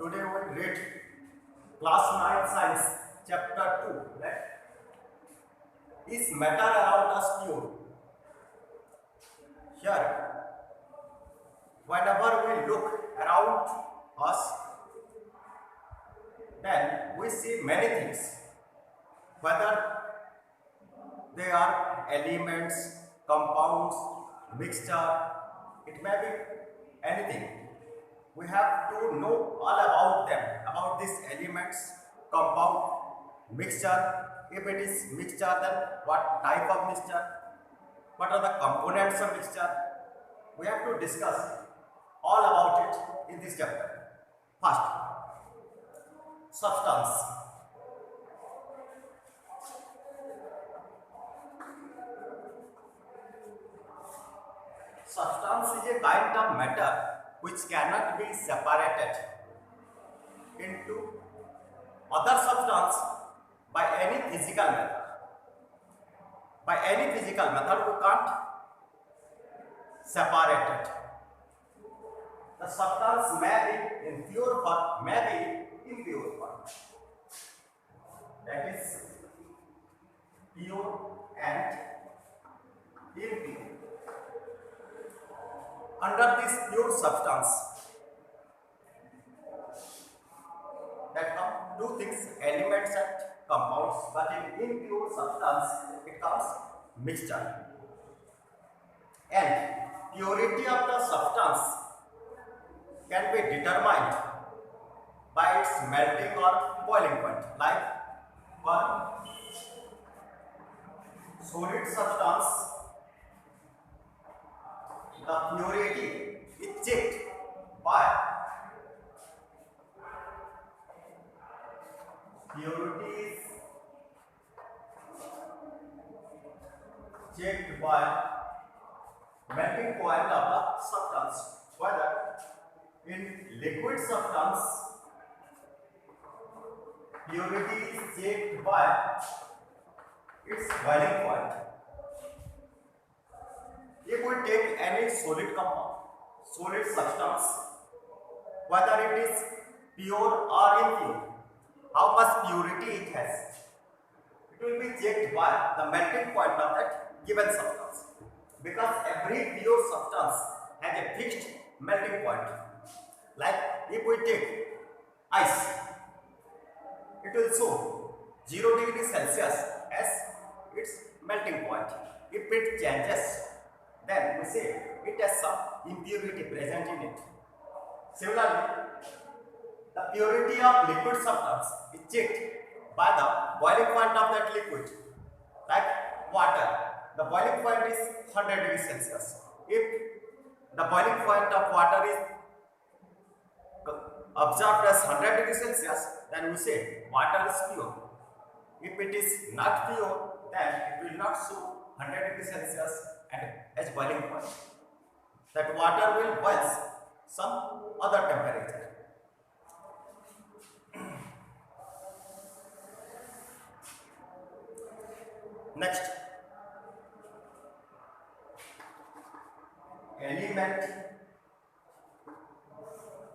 Today we read class 9 science chapter 2, right? Is matter around us pure? Here, whenever we look around us, then we see many things, whether they are elements, compounds, mixture, it may be anything. We have to know all about them, about these elements, compound, mixture. If it is mixture, then what type of mixture, what are the components of mixture. We have to discuss all about it in this chapter. First, substance. Substance is a kind of matter which cannot be separated into other substance by any physical method. By any physical method, we can't separate it. The substance may be in pure form, may be impure form. That is pure and impure. Under this pure substance, that come two things, elements and compounds, but in impure substance it comes mixture. And purity of the substance can be determined by its melting or boiling point. Like for solid substance, the purity is checked by melting point of the substance. Whether in liquid substance, purity is checked by its boiling point. If we take any solid compound, solid substance, whether it is pure or impure, how much purity it has, it will be checked by the melting point of that given substance. Because every pure substance has a fixed melting point. Like if we take ice, it will show 0 degree Celsius as its melting point. If it changes, then we say it has some impurity present in it. Similarly, the purity of liquid substance is checked by the boiling point of that liquid. Like water, the boiling point is 100 degrees Celsius. If the boiling point of water is observed as 100 degrees Celsius, then we say water is pure. If it is not pure, then it will not show 100 degrees Celsius and as boiling point. That water will boil some other temperature. Next, element,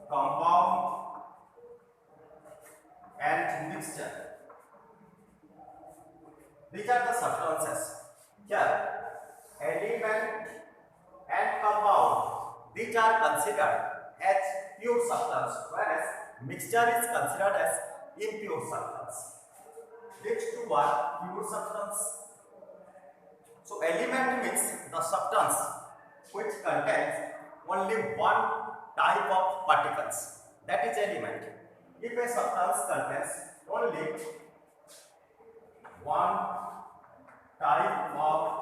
compound and mixture. These are the substances. Here, element and compound, these are considered as pure substance, whereas mixture is considered as impure substance. These two are pure substance. So element means the substance which contains only one type of particles. That is element. If a substance contains only one type of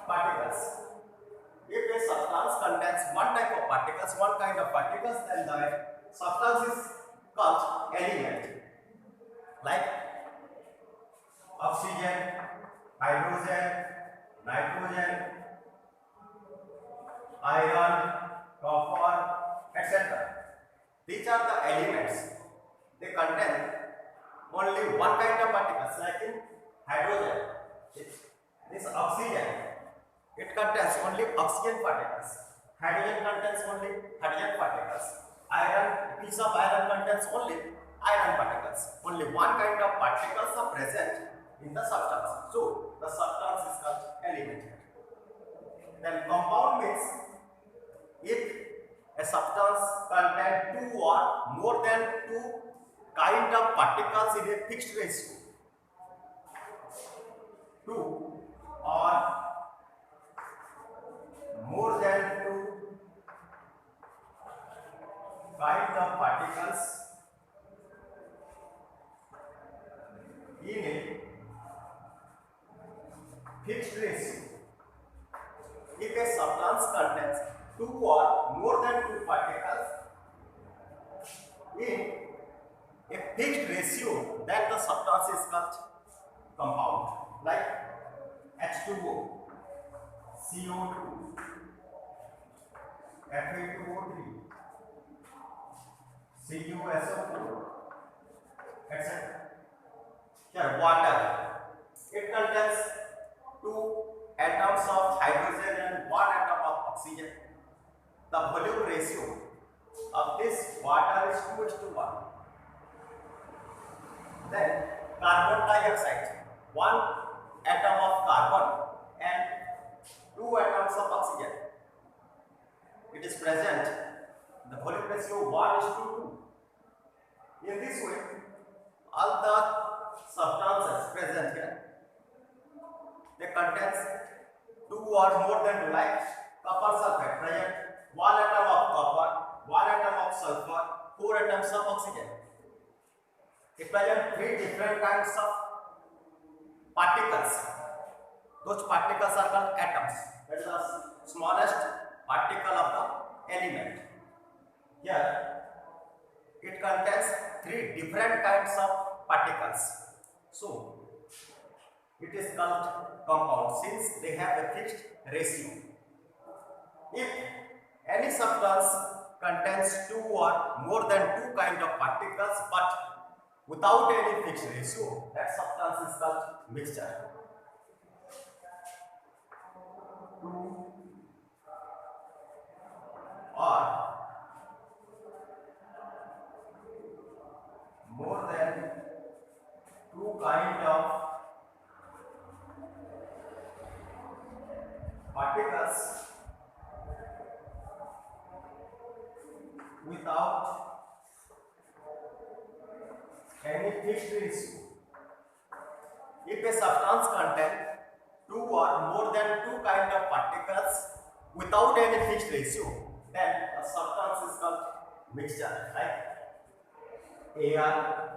particles, if a substance contains one type of particles, one kind of particles, then the substance is called element. Like oxygen, hydrogen, nitrogen, iron, copper, etc. These are the elements. They contain only one kind of particles. Like in hydrogen, this oxygen, it contains only oxygen particles. Hydrogen contains only hydrogen particles. Iron, piece of iron contains only iron particles. Only one kind of particles are present in the substance. So the substance is called element. Then compound means if a substance contains two or more than two kind of particles in a fixed ratio. Two or more than two kind of particles in a fixed ratio. If a substance contains two or more than two particles in a fixed ratio, then the substance is called compound, like H2O, CO2, Fa2O3, CuSO4, etc. Here, water. It contains two atoms of hydrogen and one atom of oxygen. The volume ratio of this water is 2:1. Then carbon dioxide, one atom of carbon and two atoms of oxygen. It is present. The volume ratio 1:2. In this way, all the substances present here, they contains two or more than two, like copper sulfate present, one atom of copper, one atom of sulfur, four atoms of oxygen. It present three different kinds of particles. Those particles are called atoms. That is the smallest particle of the element. Here, it contains three different kinds of particles. So, it is called compound since they have a fixed ratio. If any substance contains two or more than two kind of particles but without any fixed ratio, that substance is called mixture. Two or more than two kind of particles without any fixed ratio. If a substance contains two or more than two kind of particles without any fixed ratio, then the substance is called mixture, like air,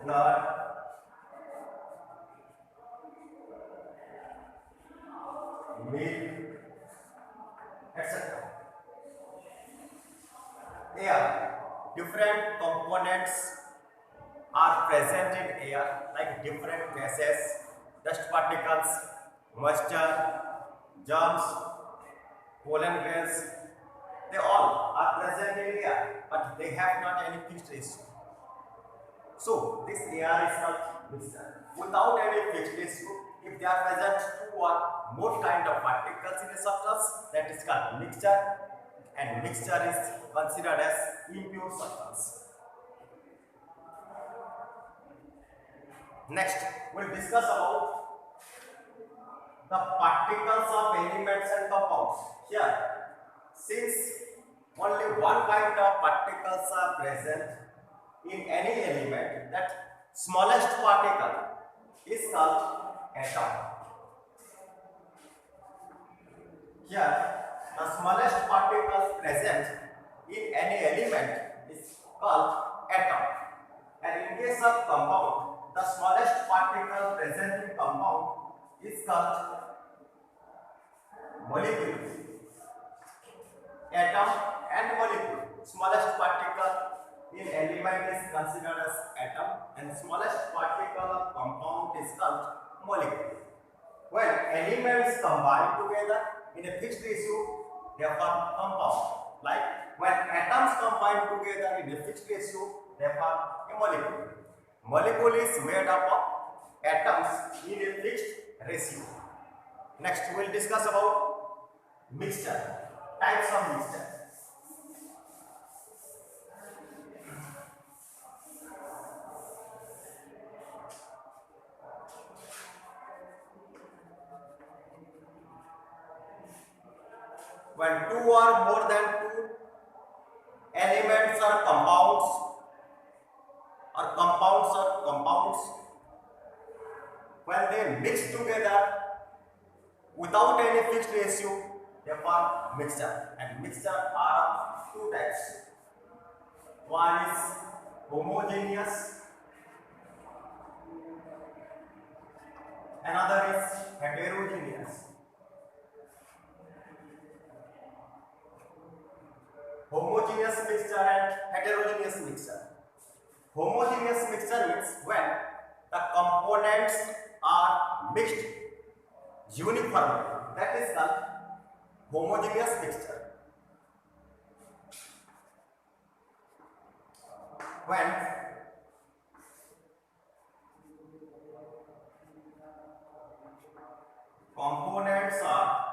blood, milk, etc. Air, different components are present in air, like different gases, dust particles, moisture, germs, pollen grains. They all are present in air, but they have not any fixed ratio. So this air is called mixture. Without any fixed ratio, if there are present two or more kind of particles in a substance, that is called mixture, and mixture is considered as impure substance. Next, we'll discuss about the particles of elements and compounds. Here, since only one kind of particles are present in any element, that smallest particle is called atom. Here, the smallest particle present in any element is called atom. And in case of compound, the smallest particle present in compound is called molecule. Atom and molecule. Smallest particle in element is considered as atom, and smallest particle of compound is called molecule. When elements combine together in a fixed ratio, they form compound. Like when atoms combine together in a fixed ratio, they form a molecule. Molecule is made up of atoms in a fixed ratio. Next, we will discuss about mixture, types of mixture. When two or more than two elements or compounds, when they mix together without any fixed ratio, they form mixture. And mixture are of two types. One is homogeneous, another is heterogeneous. Homogeneous mixture and heterogeneous mixture. Homogeneous mixture means when the components are mixed uniformly. That is called homogeneous mixture. When components are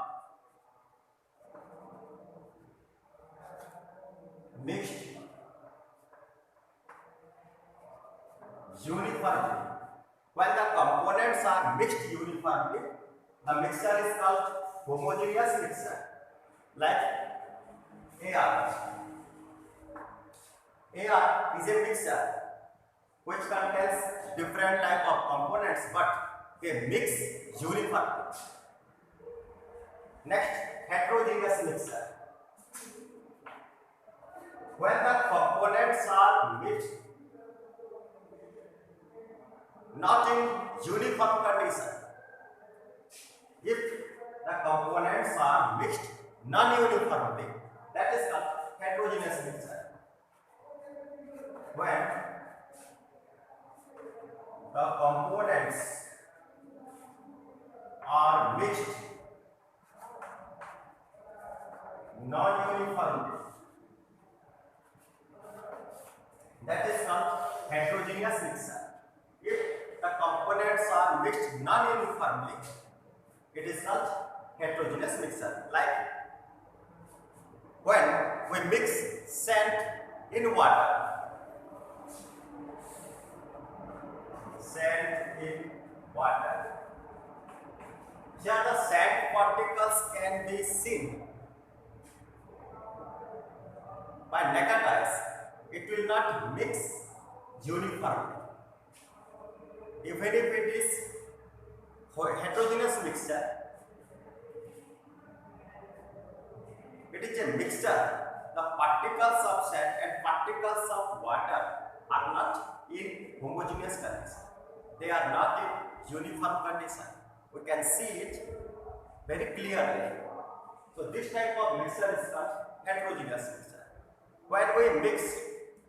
mixed uniformly. When the components are mixed uniformly, the mixture is called homogeneous mixture. Like AR. AR is a mixture which contains different type of components, but they mix uniformly. Next, heterogeneous mixture. When the components are mixed not in uniform condition. If the components are mixed non-uniformly, that is called heterogeneous mixture. When the components are mixed non-uniformly, that is called heterogeneous mixture. If the components are mixed non-uniformly, it is called heterogeneous mixture. Like when we mix sand in water, here the sand particles can be seen by naked eyes. It will not mix uniformly. Even if it is heterogeneous mixture, it is a mixture. The particles of sand and particles of water are not in homogeneous condition. They are not in uniform condition. We can see it very clearly. So this type of mixture is called heterogeneous mixture. When we mix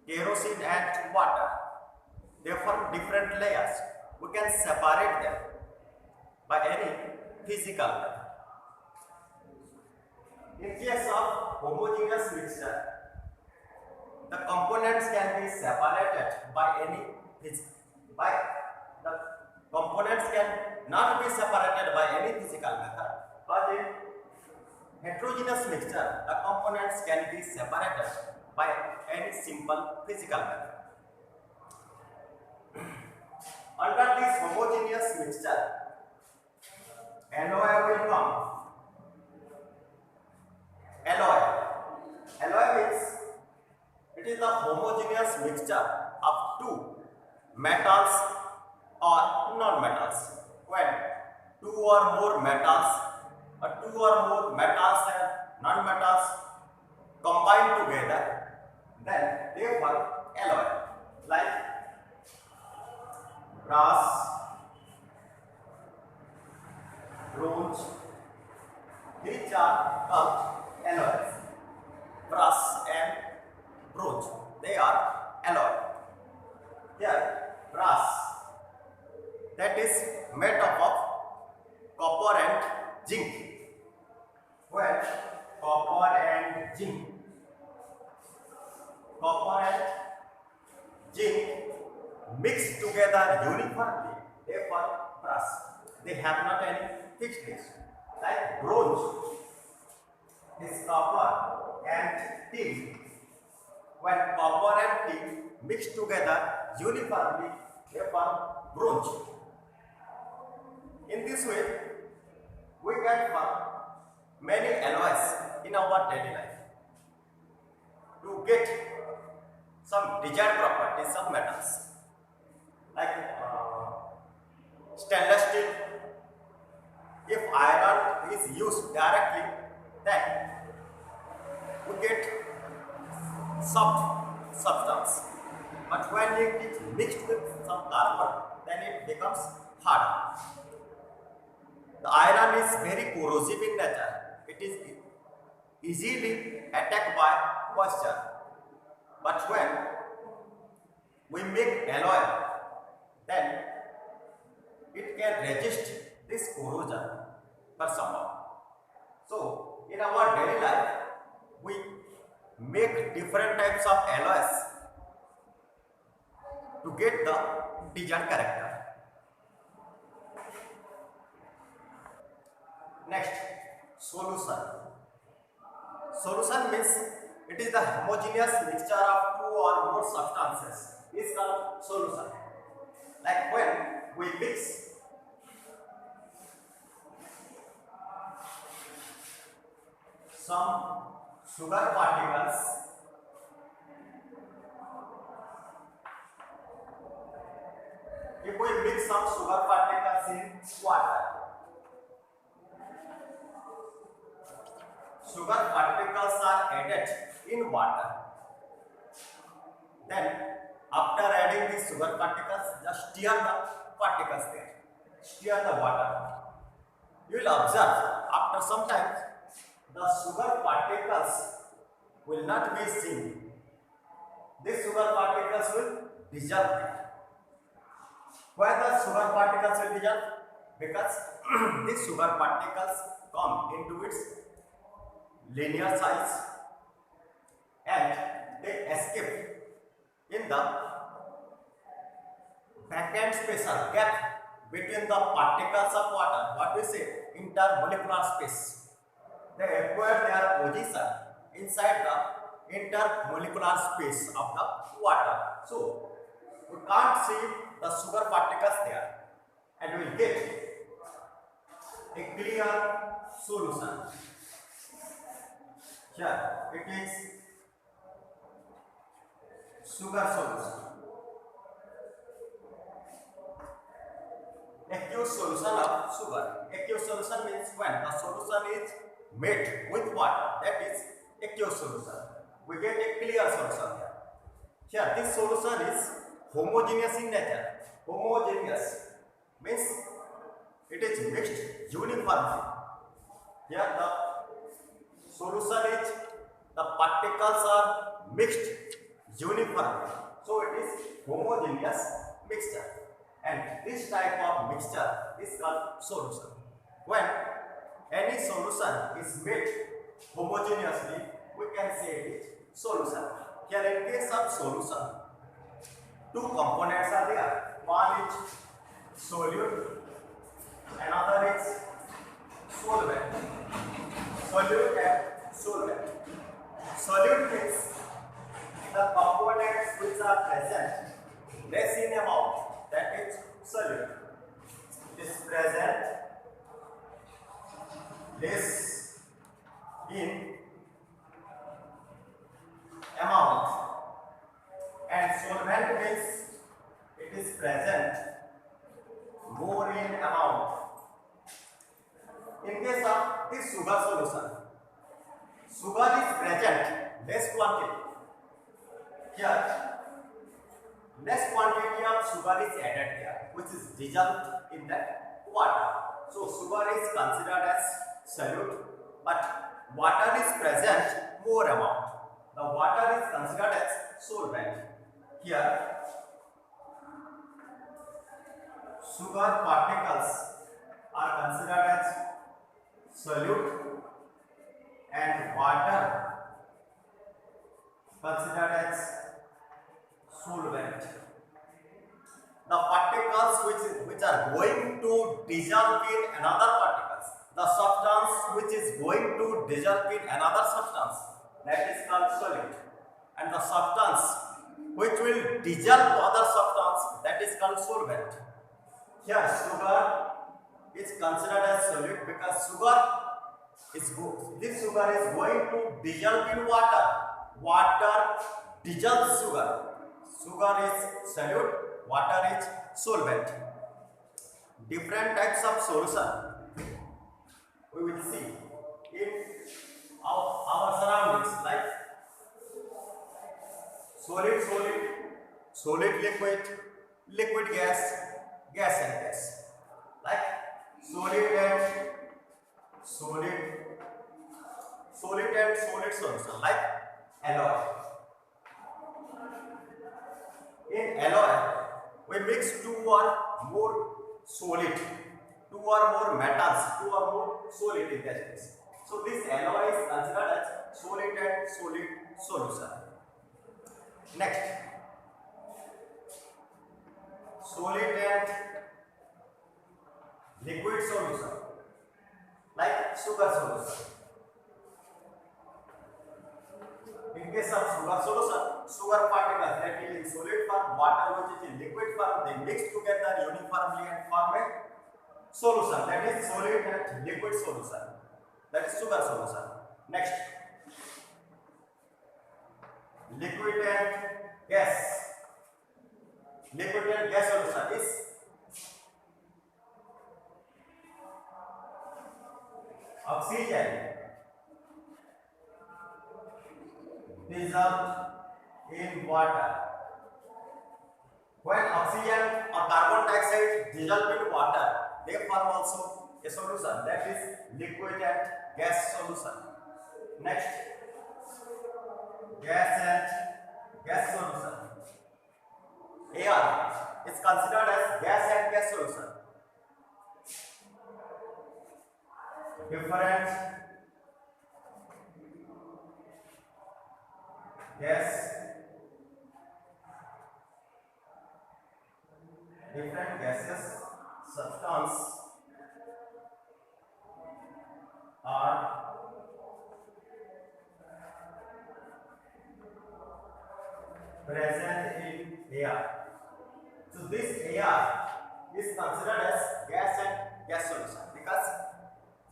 kerosene and water, they form different layers. We can separate them by any physical method. In case of homogeneous mixture, the components can be separated by any the components can not be separated by any physical method, but in heterogeneous mixture, the components can be separated by any simple physical method. Under this homogeneous mixture, alloy will come. Alloy means it is the homogeneous mixture of two metals or non-metals. When two or more metals and non-metals combine together, then they form alloy. Like brass, bronze, these are called alloys. Brass and bronze, they are alloy. Here, brass, that is made up of copper and zinc. When copper and zinc mix together uniformly, they form brass. They have not any fixed ratio. like bronze is copper and tin. When copper and tin mix together uniformly, they form bronze. In this way, we can form many alloys in our daily life to get some desired properties of metals like stainless steel. If iron is used directly, then we get soft substance. But when it is mixed with some carbon, then it becomes hard. The iron is very corrosive in nature. It is easily attacked by moisture. But when we make alloy, then it can resist this corrosion for somehow. So, in our daily life, we make different types of alloys to get the desired character. Next, solution. Solution means it is the homogeneous mixture of two or more substances. Is called solution. Like when we mix some sugar particles if we mix some sugar particles in water, sugar particles are added in water. Then after adding the sugar particles, just stir the particles there, stir the water. You will observe after some time the sugar particles will not be seen. These sugar particles will dissolve there. Why the sugar particles will dissolve? Because these sugar particles come into its linear size and they escape in the vacant space or gap between the particles of water. What we say? Intermolecular space. They acquire their position inside the intermolecular space of the water. So, we can't see the sugar particles there and we will get a clear solution. Here it is sugar solution. Aqueous solution of sugar. Aqueous solution means when the solution is made with water, that is aqueous solution. We get a clear solution here. Here this solution is homogeneous in nature. Homogeneous means it is mixed uniformly. Here the solution is, the particles are mixed uniformly. So it is homogeneous mixture. And this type of mixture is called solution. When any solution is made homogeneously, we can say it is solution. Here in case of solution, two components are there. One is solute, another is solvent. Solute and solvent. Solute means the components which are present less in amount, that is solute. Is present less in amount, and solvent means it is present more in amount. In case of this sugar solution, sugar is present less quantity. Here, less quantity of sugar is added here, which is dissolved in that water. So, sugar is considered as solute, but water is present more amount. The water is considered as solvent. Here, sugar particles are considered as solute and water considered as solvent. The particles which are going to dissolve in another particles, the substance which is going to dissolve in another substance, that is called solid, and the substance which will dissolve other substance, that is called solvent. Here sugar is considered as solid because this sugar is going to dissolve in water. Water dissolves sugar. Sugar is solid, water is solvent. Different types of solution we will see in our surroundings, like solid liquid, liquid gas, gas and gas, like solid and solid solution, like alloy. In alloy we mix two or more metals, two or more solid in that case. So this alloy is considered as solid and solid solution. Next, solid and liquid solution, like sugar solution. In case of sugar solution, sugar particles that is in solid form, water which is in liquid form, they mix together uniformly and form a solution, that is solid and liquid solution, that is sugar solution. Next, liquid and gas solution is oxygen dissolved in water. When oxygen or carbon dioxide dissolve in water, they form also a solution, that is liquid and gas solution. Next, gas and gas solution. Air is considered as gas and gas solution. Different gases substance are present in air. So this air is considered as gas and gas solution because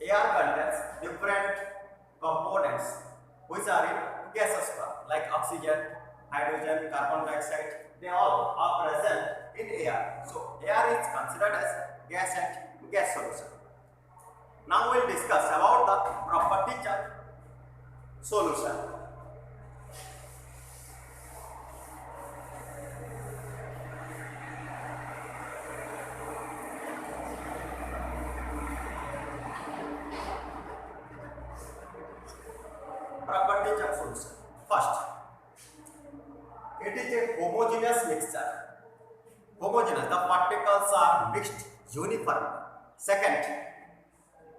air contains different components which are in gaseous form, like oxygen, hydrogen, carbon dioxide. They all are present in air. So air is considered as gas and gas solution. Now we will discuss about the properties of solution. Properties of solution. First, it is a homogeneous mixture. Homogeneous, the particles are mixed uniformly. Second,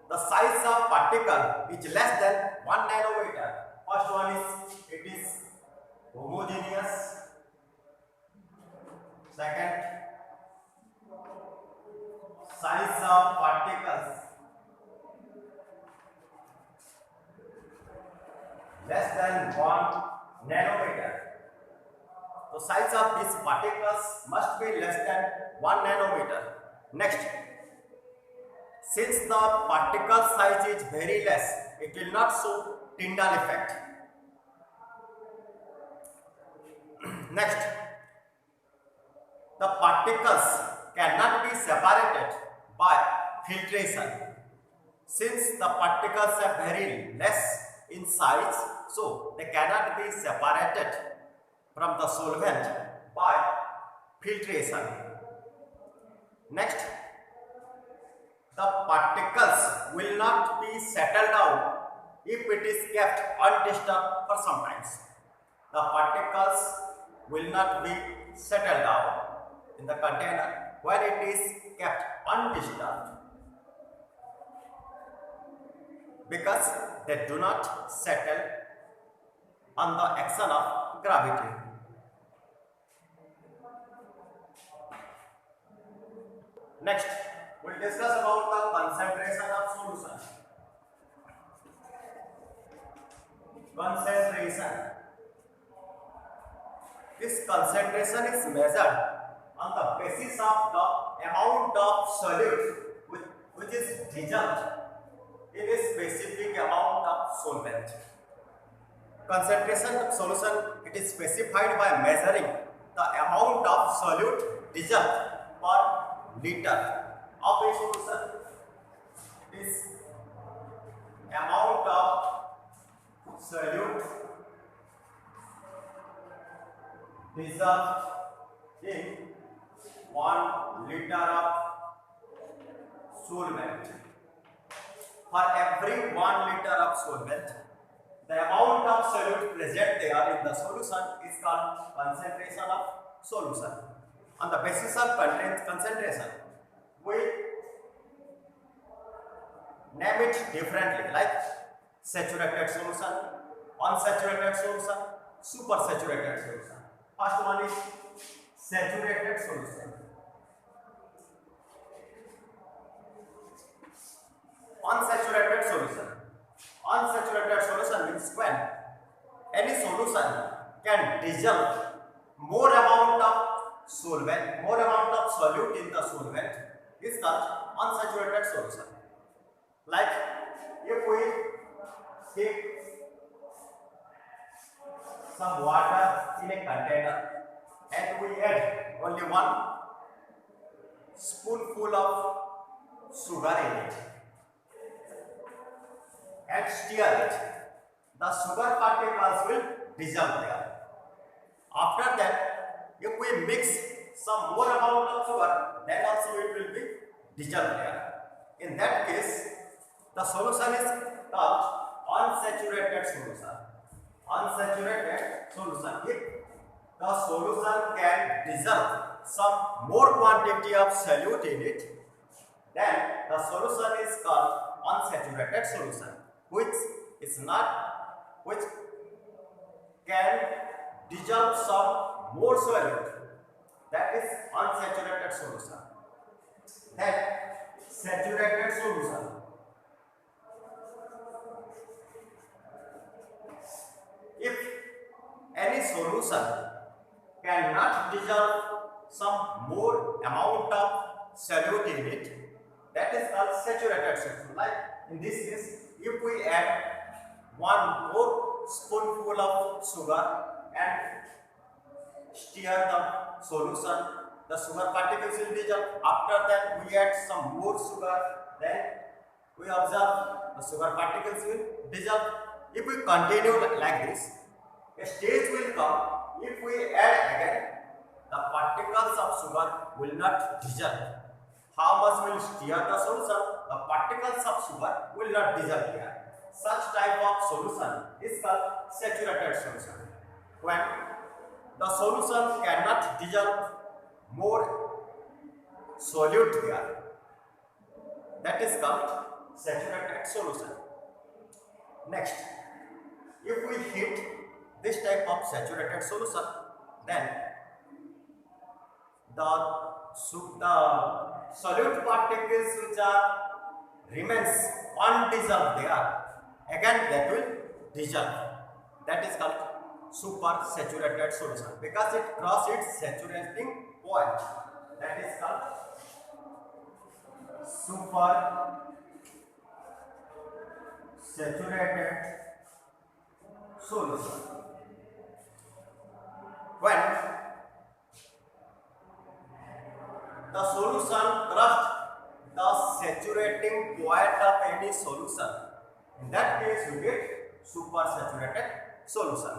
the size of particle is less than 1 nanometer. First one is it is homogeneous. Second, size of particles less than 1 nanometer. The size of these particles must be less than 1 nanometer. Next, since the particle size is very less, it will not show Tyndall effect. Next, the particles cannot be separated by filtration. Since the particles are very less in size, so they cannot be separated from the solvent by filtration. Next, the particles will not be settled down if it is kept undisturbed for some time. The particles will not be settled down in the container when it is kept undisturbed, because they do not settle on the action of gravity. Next, we will discuss about the concentration of solution. concentration. This concentration is measured on the basis of the amount of solute which is dissolved in a specific amount of solvent. Concentration of solution, it is specified by measuring the amount of solute dissolved per liter of a solution. This amount of solute dissolved in 1 liter of solvent. For every 1 liter of solvent, the amount of solute present there in the solution is called concentration of solution. On the basis of concentration, we name it differently, like saturated solution, unsaturated solution, supersaturated solution. First one is saturated solution. Unsaturated solution. Unsaturated solution means when any solution can dissolve more amount of solvent, more amount of solute in the solvent is called unsaturated solution. Like if we take some water in a container and we add only 1 spoonful of sugar in it and stir it, the sugar particles will dissolve there. After that, if we mix some more amount of sugar, then also it will be dissolved there. In that case, the solution is called unsaturated solution. Unsaturated solution. If the solution can dissolve some more quantity of solute in it, then the solution is called unsaturated solution, which can dissolve some more solute. That is unsaturated solution. Then saturated solution. If any solution cannot dissolve some more amount of solute in it, that is called saturated solution. Like in this case, if we add 1 more spoonful of sugar and stir the solution, the sugar particles will dissolve. After that, we add some more sugar, then we observe the sugar particles will dissolve. If we continue like this, a stage will come. If we add again, the particles of sugar will not dissolve. How much will stir the solution? The particles of sugar will not dissolve here. Such type of solution is called saturated solution. When the solution cannot dissolve more solute here, that is called saturated solution. Next, if we heat this type of saturated solution, then the solute particles which remains undissolved there, again that will dissolve. That is called supersaturated solution because it crosses its saturating point. That is called supersaturated solution. When the solution crosses the saturating point of any solution, in that case you get supersaturated solution.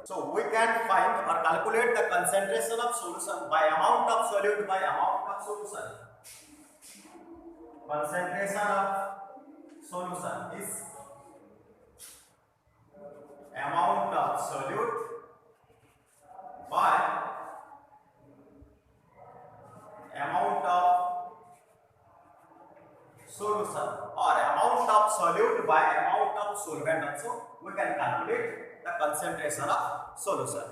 So we can find or calculate the concentration of solution by amount of solute by amount of solution. Concentration of solution is amount of solute by amount of solution, or amount of solute by amount of solvent also we can calculate the concentration of solution.